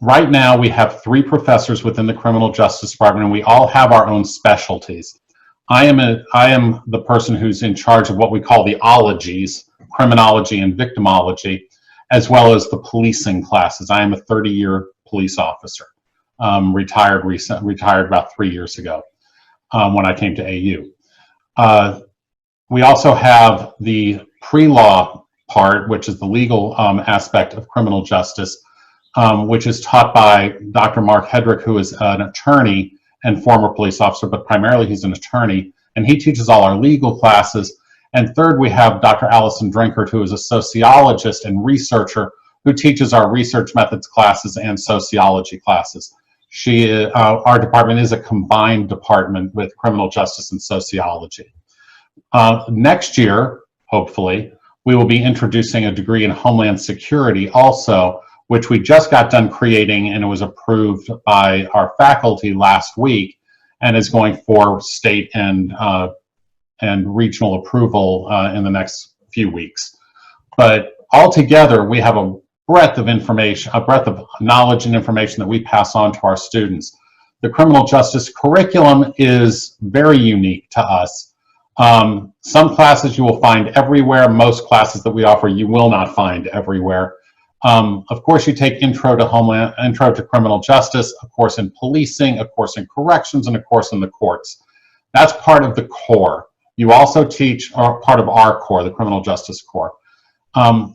right now we have 3 professors within the criminal justice department, and we all have our own specialties. I am the person who's in charge of what we call the ologies, criminology and victimology, as well as the policing classes. I am a 30-year police officer, retired about 3 years ago when I came to AU. We also have the pre-law part, which is the legal aspect of criminal justice, which is taught by Dr. Mark Hedrick, who is an attorney and former police officer, but primarily he's an attorney, and he teaches all our legal classes. And third, we have Dr. Allison Drinkard, who is a sociologist and researcher who teaches our research methods classes and sociology classes. Our department is a combined department with criminal justice and sociology. Next year, hopefully, we will be introducing a degree in Homeland Security also, which we just got done creating, and it was approved by our faculty last week and is going for state and regional approval in the next few weeks. But altogether, we have a breadth of information, a breadth of knowledge and information that we pass on to our students. The criminal justice curriculum is very unique to us. Some classes you will find everywhere. Most classes that we offer you will not find everywhere. Of course, you take Intro to Criminal Justice, a course in policing, a course in corrections, and a course in the courts. That's part of the core. You also teach, or part of our core, the criminal justice core.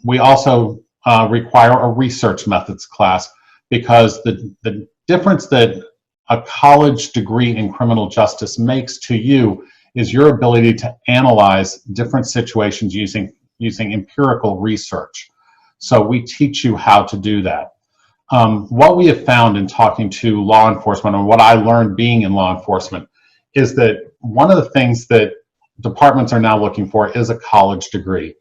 We also require a research methods class, because the difference that a college degree in criminal justice makes to you is your ability to analyze different situations using empirical research. So we teach you how to do that. What we have found in talking to law enforcement, and what I learned being in law enforcement, is that one of the things that departments are now looking for is a college degree.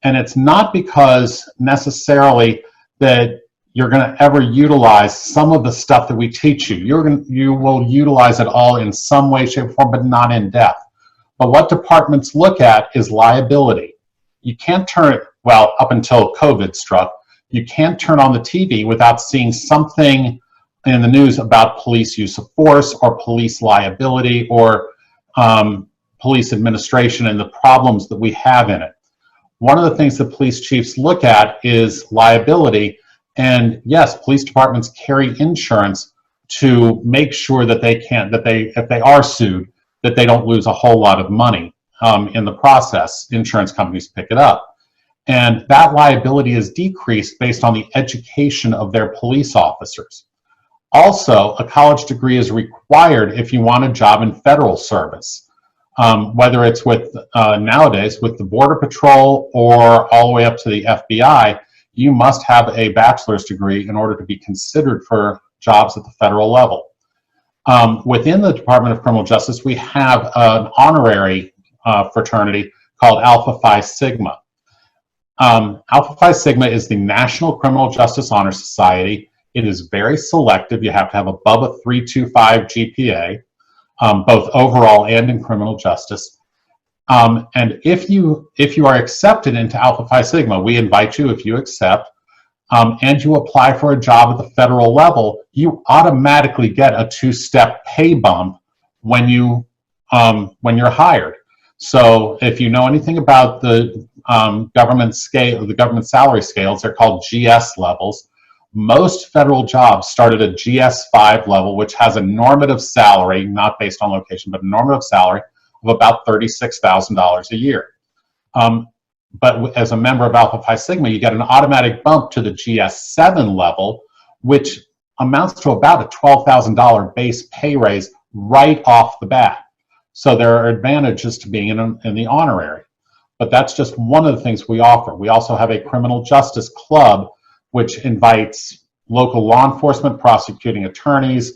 And it's not because necessarily that you're going to ever utilize some of the stuff that we teach you. You will utilize it all in some way, shape, or form, but not in depth. But what departments look at is liability. You can't turn it, well, up until COVID struck, you can't turn on the TV without seeing something in the news about police use of force or police liability or police administration and the problems that we have in it. One of the things that police chiefs look at is liability. And yes, police departments carry insurance to make sure that if they are sued, that they don't lose a whole lot of money in the process. Insurance companies pick it up. And that liability is decreased based on the education of their police officers. Also, a college degree is required if you want a job in federal service, whether it's with, nowadays, with the Border Patrol or all the way up to the FBI. You must have a bachelor's degree in order to be considered for jobs at the federal level. Within the Department of Criminal Justice, we have an honorary fraternity called Alpha Phi Sigma. Alpha Phi Sigma is the National Criminal Justice Honor Society. It is very selective. You have to have above a 3.25 GPA, both overall and in criminal justice. And if you are accepted into Alpha Phi Sigma, we invite you, if you accept, and you apply for a job at the federal level, you automatically get a 2-step pay bump when you're hired. So if you know anything about the government scale, the government salary scales, they're called GS levels. Most federal jobs start at a GS5 level, which has a normative salary, not based on location, but a normative salary of about $36,000 a year. But as a member of Alpha Phi Sigma, you get an automatic bump to the GS7 level, which amounts to about a $12,000 base pay raise right off the bat. So there are advantages to being in the honorary. But that's just one of the things we offer. We also have a criminal justice club, which invites local law enforcement, prosecuting attorneys,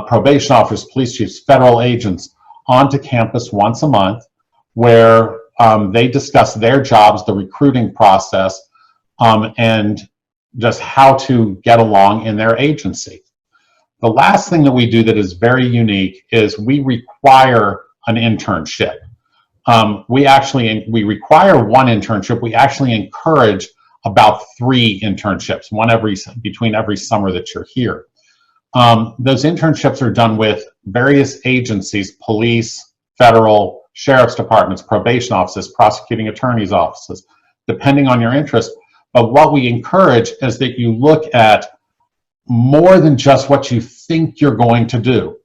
probation officers, police chiefs, federal agents onto campus once a month, where they discuss their jobs, the recruiting process, and just how to get along in their agency. The last thing that we do that is very unique is we require an internship. We require one internship. We actually encourage about 3 internships, one between every summer that you're here. Those internships are done with various agencies: police, federal, sheriff's departments, probation offices, prosecuting attorneys' offices, depending on your interest. But what we encourage is that you look at more than just what you think you're going to do.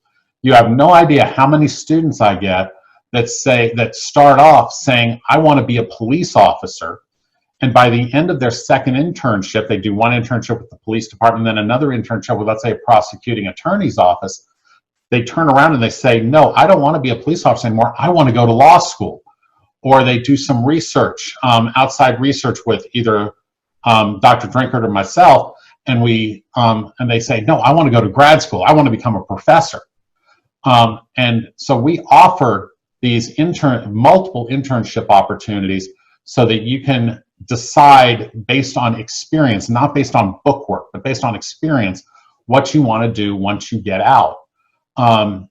You have no idea how many students I get that start off saying, I want to be a police officer. And by the end of their second internship, they do one internship with the police department, then another internship with, let's say, a prosecuting attorney's office. They turn around and they say, no, I don't want to be a police officer anymore. I want to go to law school. Or they do some research, outside research with either Dr. Drinkard or myself, and they say, no, I want to go to grad school. I want to become a professor. And so we offer these multiple internship opportunities so that you can decide based on experience, not based on bookwork, but based on experience, what you want to do once you get out. And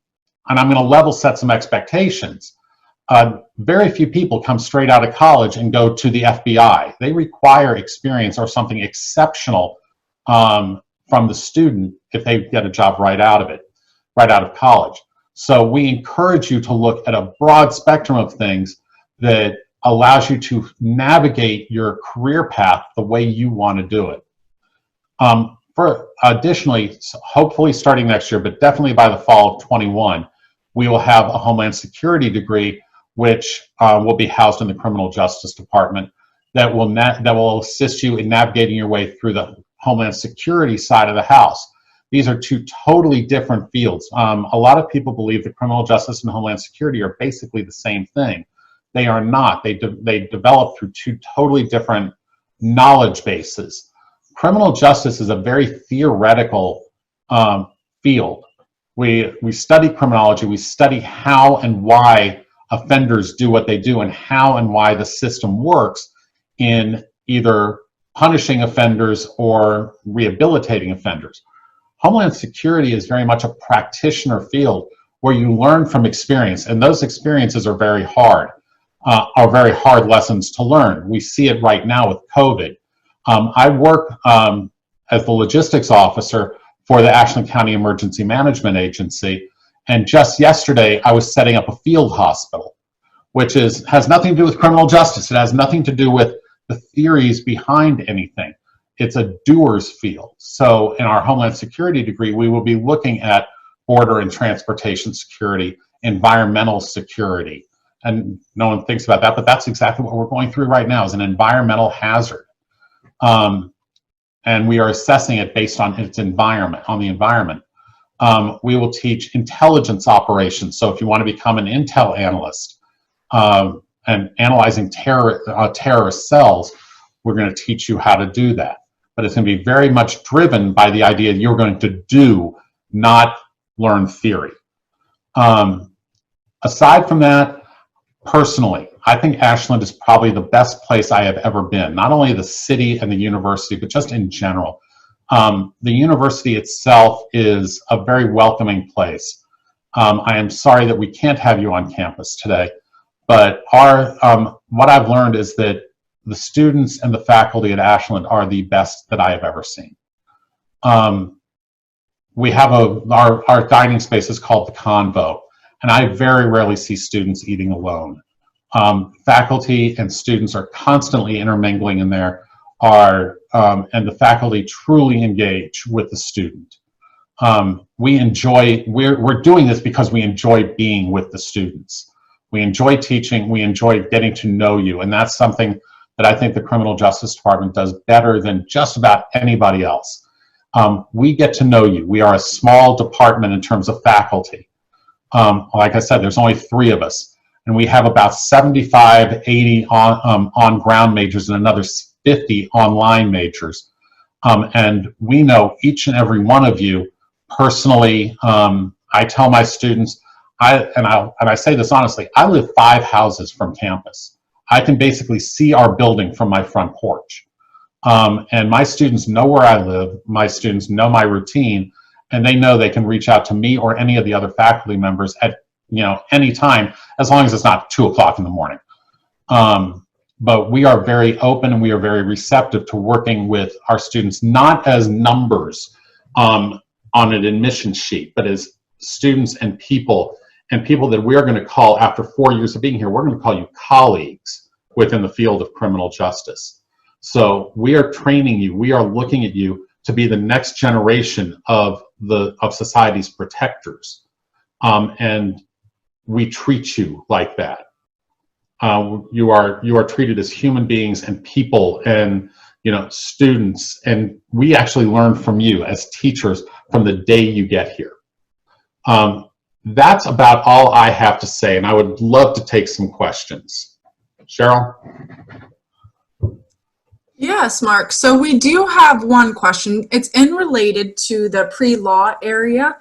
I'm going to level set some expectations. Very few people come straight out of college and go to the FBI. They require experience or something exceptional from the student if they get a job right out of college. So we encourage you to look at a broad spectrum of things that allows you to navigate your career path the way you want to do it. Additionally, hopefully starting next year, but definitely by the fall of 21, we will have a Homeland Security degree, which will be housed in the Criminal Justice Department, that will assist you in navigating your way through the Homeland Security side of the house. These are 2 totally different fields. A lot of people believe that criminal justice and Homeland Security are basically the same thing. They are not. They develop through 2 totally different knowledge bases. Criminal justice is a very theoretical field. We study criminology. We study how and why offenders do what they do and how and why the system works in either punishing offenders or rehabilitating offenders. Homeland Security is very much a practitioner field where you learn from experience, and those experiences are very hard lessons to learn. We see it right now with COVID. I work as the logistics officer for the Ashland County Emergency Management Agency, and just yesterday I was setting up a field hospital, which has nothing to do with criminal justice. It has nothing to do with the theories behind anything. It's a doer's field. So in our Homeland Security degree, we will be looking at border and transportation security, environmental security. And no one thinks about that, but that's exactly what we're going through right now, is an environmental hazard. And we are assessing it based on its environment, on the environment. We will teach intelligence operations. So if you want to become an intel analyst and analyzing terrorist cells, we're going to teach you how to do that. But it's going to be very much driven by the idea that you're going to do, not learn theory. Aside from that, personally, I think Ashland is probably the best place I have ever been. Not only the city and the university, but just in general. The university itself is a very welcoming place. I am sorry that we can't have you on campus today, but what I've learned is that the students and the faculty at Ashland are the best that I have ever seen. We have our dining space is called the Convo, and I very rarely see students eating alone. Faculty and students are constantly intermingling in there, and the faculty truly engage with the student. We're doing this because we enjoy being with the students. We enjoy teaching, we enjoy getting to know you, and that's something that I think the Criminal Justice Department does better than just about anybody else. We get to know you. We are a small department in terms of faculty. Like I said, there's only 3 of us, and we have about 75, 80 on-ground majors and another 50 online majors. And we know each and every one of you personally. I tell my students, and I say this honestly, I live 5 houses from campus. I can basically see our building from my front porch. And my students know where I live, my students know my routine, and they know they can reach out to me or any of the other faculty members at any time, as long as it's not 2 o'clock in the morning. but we are very open and we are very receptive to working with our students, not as numbers on an admission sheet, but as students and people that we're going to call, after 4 years of being here, we're going to call you colleagues within the field of criminal justice. So we are training you, we are looking at you to be the next generation of society's protectors. And we treat you like that. You are treated as human beings and people and students, and we actually learn from you as teachers from the day you get here. That's about all I have to say, and I would love to take some questions. Cheryl? Yes, Mark. So we do have one question. It's in related to the pre-law area.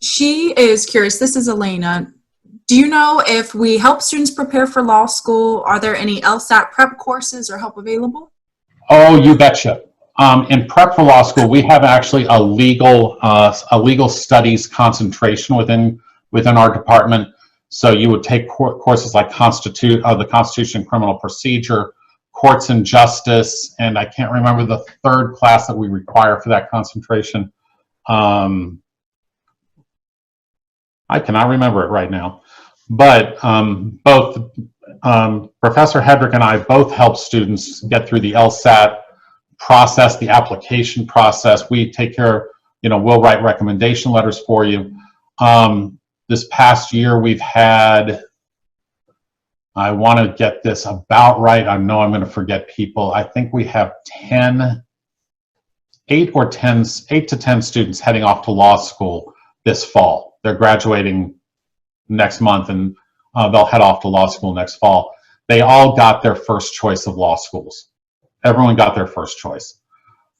She is curious. This is Elena. Do you know if we help students prepare for law school? Are there any Lsat Prep courses or help available? Oh, you betcha. In Prep for Law School, we have actually a legal studies concentration within our department. So you would take courses like the Constitution and Criminal Procedure, Courts and Justice, and I can't remember the third class that we require for that concentration. I cannot remember it right now. But both Professor Hedrick and I both help students get through the LSAT process, the application process. We take care, we'll write recommendation letters for you. This past year we've had, I want to get this about right, I know I'm going to forget people, I think we have 8 to 10 students heading off to law school this fall. They're graduating next month and they'll head off to law school next fall. They all got their first choice of law schools. Everyone got their first choice.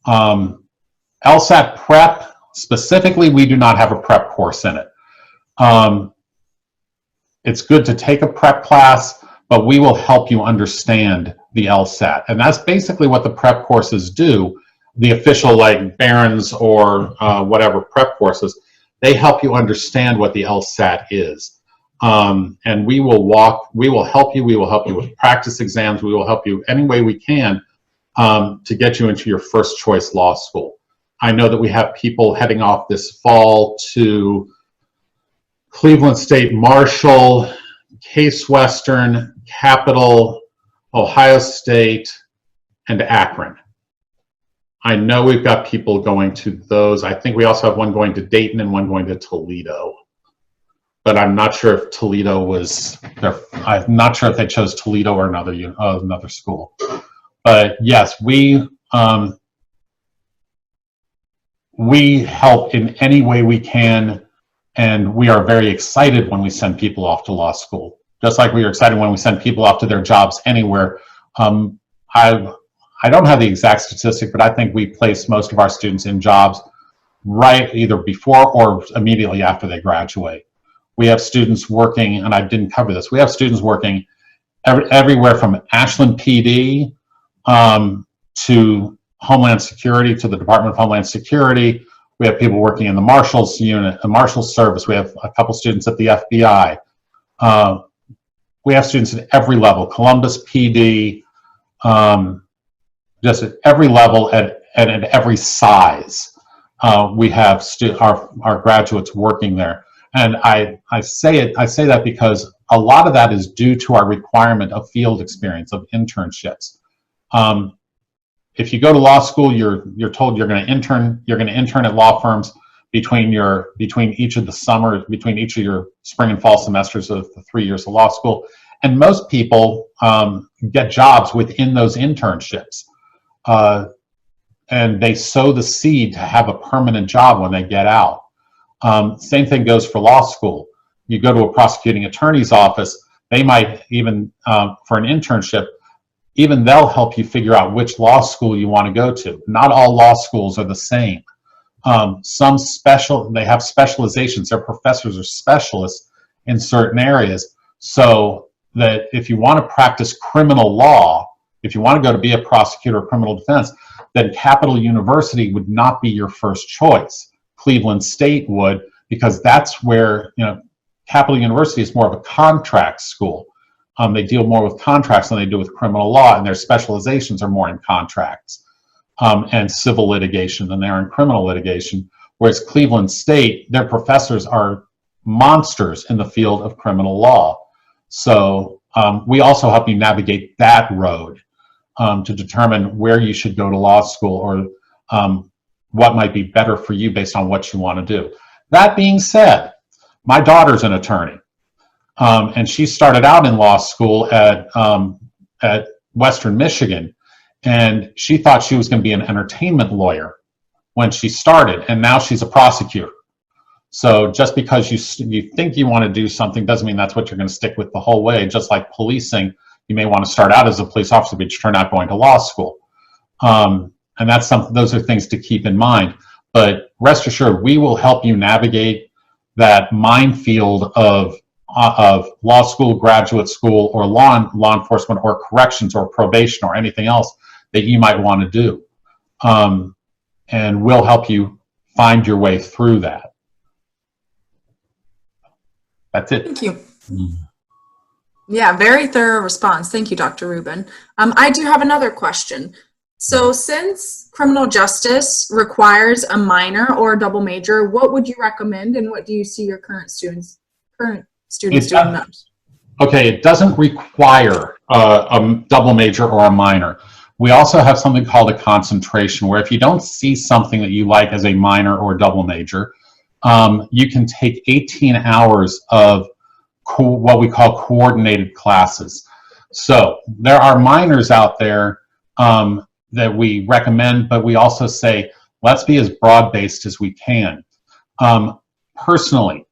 LSAT Prep, specifically, we do not have a prep course in it. It's good to take a prep class, but we will help you understand the LSAT. And that's basically what the prep courses do. The official, like Barron's or whatever prep courses, they help you understand what the LSAT is. And we will help you. We will help you with practice exams. We will help you any way we can to get you into your first choice law school. I know that we have people heading off this fall to Cleveland State Marshall, Case Western, Capital, Ohio State, and Akron. I know we've got people going to those. I think we also have one going to Dayton and one going to Toledo. But I'm not sure if Toledo was there. I'm not sure if they chose Toledo or another school. But yes, we help in any way we can, and we are very excited when we send people off to law school. Just like we are excited when we send people off to their jobs anywhere. I don't have the exact statistic, but I think we place most of our students in jobs right either before or immediately after they graduate. We have students working, and I didn't cover this, we have students working everywhere from Ashland PD to Homeland Security, to the Department of Homeland Security. We have people working in the Marshals unit, the Marshals Service. We have a couple students at the FBI. We have students at every level, Columbus PD, just at every level and at every size. We have our graduates working there. And I say that because a lot of that is due to our requirement of field experience, of internships. If you go to law school, you're told you're going to intern at law firms between each of your spring and fall semesters of the 3 years of law school. And most people get jobs within those internships. And they sow the seed to have a permanent job when they get out. Same thing goes for law school. You go to a prosecuting attorney's office, they might even, for an internship, even they'll help you figure out which law school you want to go to. Not all law schools are the same. They have specializations. Their professors are specialists in certain areas. So that if you want to practice criminal law, if you want to go to be a prosecutor or criminal defense, then Capital University would not be your first choice. Cleveland State would, because that's where, Capital University is more of a contract school. They deal more with contracts than they do with criminal law, and their specializations are more in contracts and civil litigation than they are in criminal litigation. Whereas Cleveland State, their professors are monsters in the field of criminal law. So we also help you navigate that road to determine where you should go to law school, or what might be better for you based on what you want to do. That being said, my daughter's an attorney, and she started out in law school at Western Michigan, and she thought she was going to be an entertainment lawyer when she started, and now she's a prosecutor. So just because you think you want to do something doesn't mean that's what you're going to stick with the whole way. Just like policing, you may want to start out as a police officer, but you turn out going to law school. And that's those are things to keep in mind. But rest assured, we will help you navigate that minefield of law school, graduate school, or law enforcement, or corrections, or probation, or anything else that you might want to do. And we'll help you find your way through that. That's it. Thank you. Yeah, very thorough response. Thank you, Dr. Rubin. I do have another question. So since criminal justice requires a minor or a double major, what would you recommend, and what do you see your current students doing most? Okay, it doesn't require a double major or a minor. We also have something called a concentration, where if you don't see something that you like as a minor or double major, you can take 18 hours of what we call coordinated classes. So there are minors out there that we recommend, but we also say, let's be as broad-based as we can. Personally,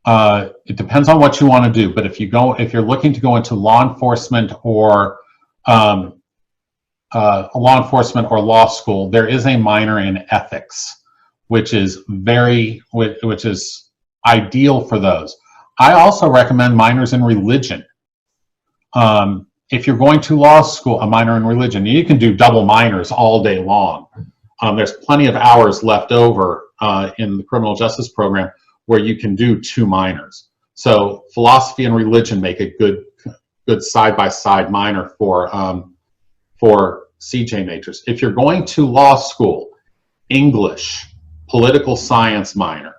it depends on what you want to do, but if you're looking to go into law enforcement or law school, there is a minor in ethics, which is ideal for those. I also recommend minors in religion. If you're going to law school, a minor in religion, you can do double minors all day long. There's plenty of hours left over in the criminal justice program where you can do 2 minors. So philosophy and religion make a good side-by-side minor for CJ majors. If you're going to law school, English, political science minor.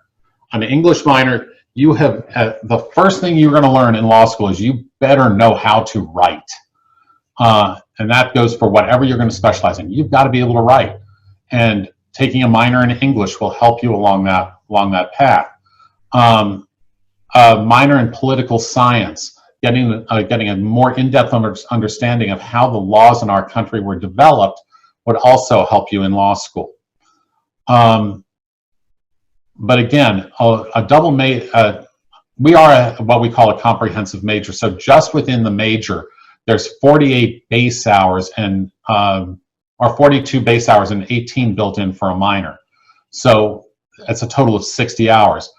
An English minor, you have the first thing you're going to learn in law school is you better know how to write. And that goes for whatever you're going to specialize in. You've got to be able to write. And taking a minor in English will help you along that path. A minor in political science, getting a more in-depth understanding of how the laws in our country were developed would also help you in law school. But again, a double major, we are what we call a comprehensive major. So just within the major, there's 48 base hours or 42 base hours and 18 built in for a minor. So it's a total of 60 hours.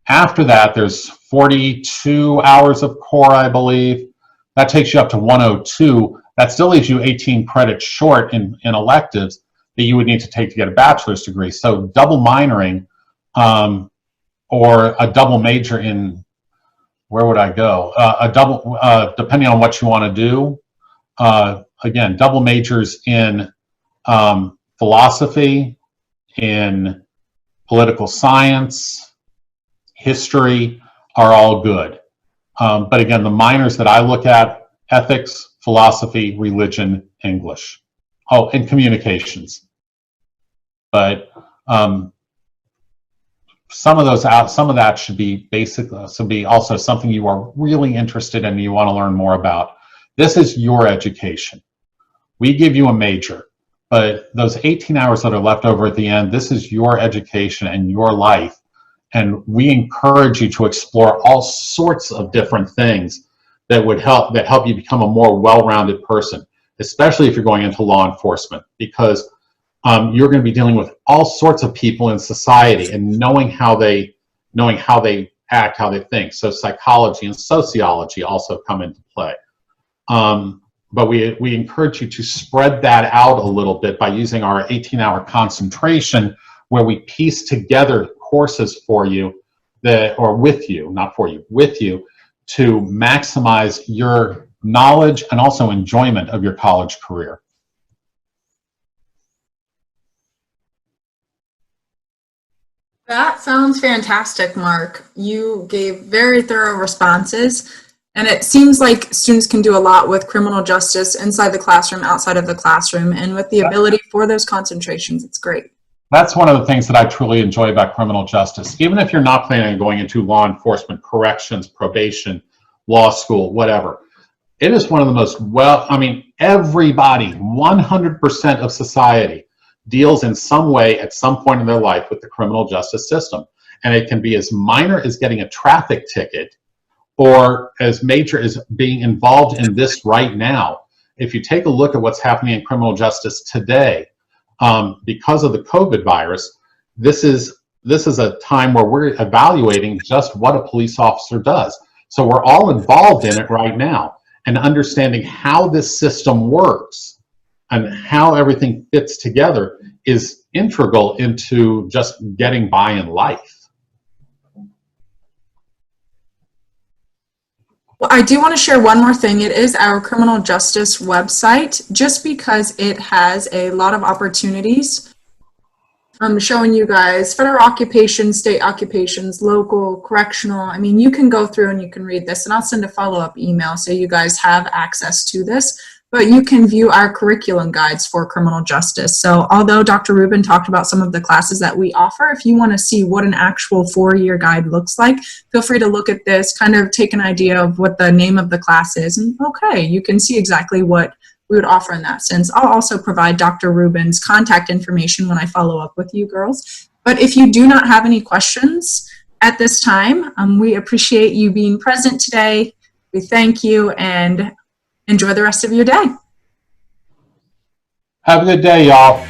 After that, there's 42 hours of core, I believe. That takes you up to 102. That still leaves you 18 credits short in electives that you would need to take to get a bachelor's degree. So double minoring or a double major in, where would I go? Depending on what you want to do. Again, double majors in philosophy, in political science, history are all good. But again, the minors that I look at, ethics, philosophy, religion, English. Oh, and communications. But some of that should be also something you are really interested in and you want to learn more about. This is your education. We give you a major, but those 18 hours that are left over at the end, this is your education and your life. And we encourage you to explore all sorts of different things that help you become a more well-rounded person, especially if you're going into law enforcement, because you're going to be dealing with all sorts of people in society and knowing how they act, how they think. So psychology and sociology also come into play. But we encourage you to spread that out a little bit by using our 18-hour concentration, where we piece together courses for you with you to maximize your knowledge and also enjoyment of your college career. That sounds fantastic, Mark. You gave very thorough responses, and it seems like students can do a lot with criminal justice inside the classroom, outside of the classroom, and with the ability for those concentrations. It's great. That's one of the things that I truly enjoy about criminal justice. Even if you're not planning on going into law enforcement, corrections, probation, law school, whatever, it is one of the most everybody, 100% of society deals in some way at some point in their life with the criminal justice system. And it can be as minor as getting a traffic ticket or as major as being involved in this right now. If you take a look at what's happening in criminal justice today, because of the COVID virus, this is a time where we're evaluating just what a police officer does. So we're all involved in it right now, and understanding how this system works and how everything fits together is integral into just getting by in life. Well, I do want to share one more thing. It is our criminal justice website, just because it has a lot of opportunities. I'm showing you guys federal occupations, state occupations, local, correctional. I mean, you can go through and you can read this, and I'll send a follow-up email so you guys have access to this. But you can view our curriculum guides for criminal justice. So although Dr. Rubin talked about some of the classes that we offer, if you want to see what an actual 4-year guide looks like, feel free to look at this, kind of take an idea of what the name of the class is, and okay, you can see exactly what we would offer in that sense. I'll also provide Dr. Rubin's contact information when I follow up with you girls. But if you do not have any questions at this time, we appreciate you being present today. We thank you, and enjoy the rest of your day. Have a good day, y'all.